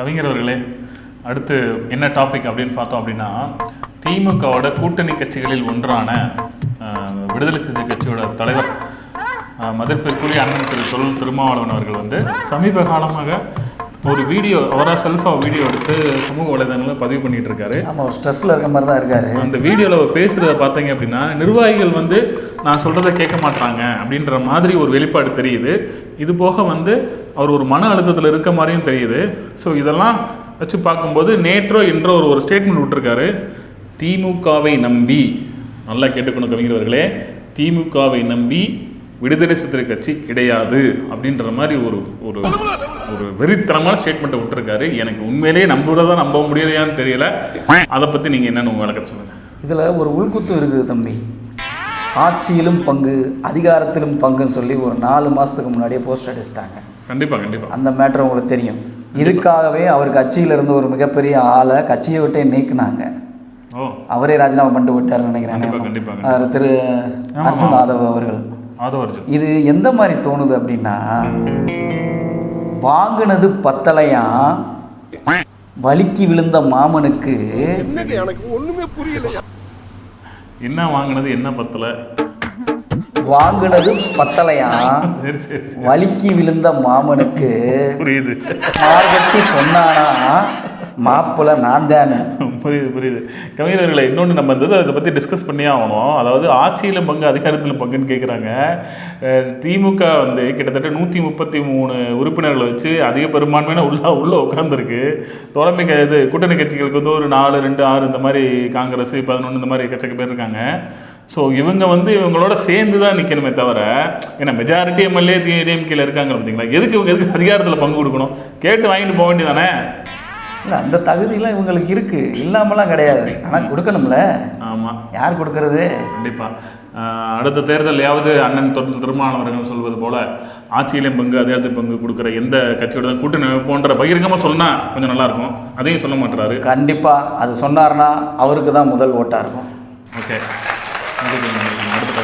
கவிஞர் அவர்களே, அடுத்து என்ன டாபிக் அப்படின்னு பார்த்தோம் அப்படின்னா, திமுகவோட கூட்டணி கட்சிகளில் ஒன்றான விடுதலை சிறுத்தை கட்சியோட தலைவர் மதிப்பிற்குரிய அண்ணன் திரு தொல் திருமாவளவன் அவர்கள் வந்து சமீப காலமாக ஒரு வீடியோ, அவராக செல்ஃபாக வீடியோ எடுத்து சமூக வலைதளங்களில் பதிவு பண்ணிகிட்டு இருக்காரு. ஆமாம், ஒரு ஸ்ட்ரெஸ்ஸில் இருக்க மாதிரி தான் இருக்காரு. அந்த வீடியோவில் அவர் பேசுகிறத பார்த்தீங்க அப்படின்னா, நிர்வாகிகள் வந்து நான் சொல்கிறத கேட்க மாட்டாங்க அப்படின்ற மாதிரி ஒரு வெளிப்பாடு தெரியுது. இது போக வந்து அவர் ஒரு மன அழுத்தத்தில் இருக்க மாதிரியும் தெரியுது. ஸோ இதெல்லாம் வச்சு பார்க்கும்போது நேற்றோ இன்றோ ஒரு ஸ்டேட்மெண்ட் விட்டுருக்காரு. திமுகவை நம்பி, நல்லா கேட்டுக்கணும் கவிஞர்களே, திமுகவை நம்பி விடுதலை சிறுத்தை கட்சி கிடையாது அப்படின்ற மாதிரி ஒரு ஒரு ஒரு வெறித்தனமான ஸ்டேட்மெண்ட்டை விட்டுருக்காரு. எனக்கு உண்மையிலேயே நம்புறதா நம்ப முடியலையான்னு தெரியல. அதை பற்றி நீங்கள் என்னென்னு உங்கள் விளக்க சொல்லுங்கள். இதில் ஒரு உள்குத்து இருக்குது தம்பி. ஆட்சியிலும் பங்கு, அதிகாரத்திலும் பங்குன்னு சொல்லி ஒரு 4 மாதத்துக்கு முன்னாடியே போஸ்ட் அடிச்சிட்டாங்க. கண்டிப்பாக அந்த மேட்ரு உங்களுக்கு தெரியும். இதுக்காகவே அவர் கட்சியில் இருந்து ஒரு மிகப்பெரிய ஆளை கட்சியை விட்டே நீக்கினாங்க. அவரே ராஜினாமா பண்ணிட்டு விட்டாருன்னு நினைக்கிறேன், திரு அர்ஜுன் யாதவ் அவர்கள். இது எந்த மாதிரி தோணுது அப்படின்னா, வாங்கினது பத்தலையா, வலிக்கு விழுந்த மாமனுக்கு எனக்கு ஒண்ணுமே புரியல. என்ன வாங்கினது என்ன பத்தல, வாங்கினது பத்தலையா, வலிக்கு விழுந்த மாமனுக்கு புரியுது, மார்கட்டி சொன்னானா மாப்பிள்ள நான் தானே. புரியுது கவிஞர்களை. இன்னொன்று நம்ம அதை பற்றி டிஸ்கஸ் பண்ணியே ஆகணும். அதாவது ஆட்சியில் பங்கு அதிகாரத்தில் பங்குன்னு கேட்குறாங்க. திமுக வந்து கிட்டத்தட்ட 133 உறுப்பினர்களை வச்சு அதிக பெரும்பான்மையான உள்ள உட்காந்துருக்கு. தலைமை கூட்டணி கட்சிகளுக்கு வந்து ஒரு 4, 2, 6 இந்த மாதிரி, காங்கிரஸ் 11 இந்த மாதிரி கட்சிக்கு பேர் இருக்காங்க. ஸோ இவங்க வந்து இவங்களோட சேர்ந்து தான் நிற்கணுமே தவிர, ஏன்னா மெஜாரிட்டி எம்எல்ஏ டிஎம்கேல இருக்காங்க பார்த்தீங்களா, எதுக்கு அதிகாரத்தில் பங்கு கொடுக்கணும்? கேட்டு வாங்கிட்டு போக வேண்டியதானே? இல்லை, அந்த தகுதியெலாம் இவங்களுக்கு இருக்குது, இல்லாமலாம் கிடையாது. ஆனால் கொடுக்கணும்ல. ஆமாம், யார் கொடுக்கறது? கண்டிப்பாக அடுத்த தேர்தலையாவது அண்ணன் திருமாவளவன் சொல்வது போல் ஆட்சியிலையும் பங்கு அதிகாரத்தில் பங்கு கொடுக்குற எந்த கட்சியோட கூட்டணி போன்ற பகிரங்கமாக சொன்னால் கொஞ்சம் நல்லாயிருக்கும். அதையும் சொல்ல மாட்டுறாரு. கண்டிப்பாக அது சொன்னார்னா அவருக்கு தான் முதல் ஓட்டாக இருக்கும். ஓகே, அடுத்த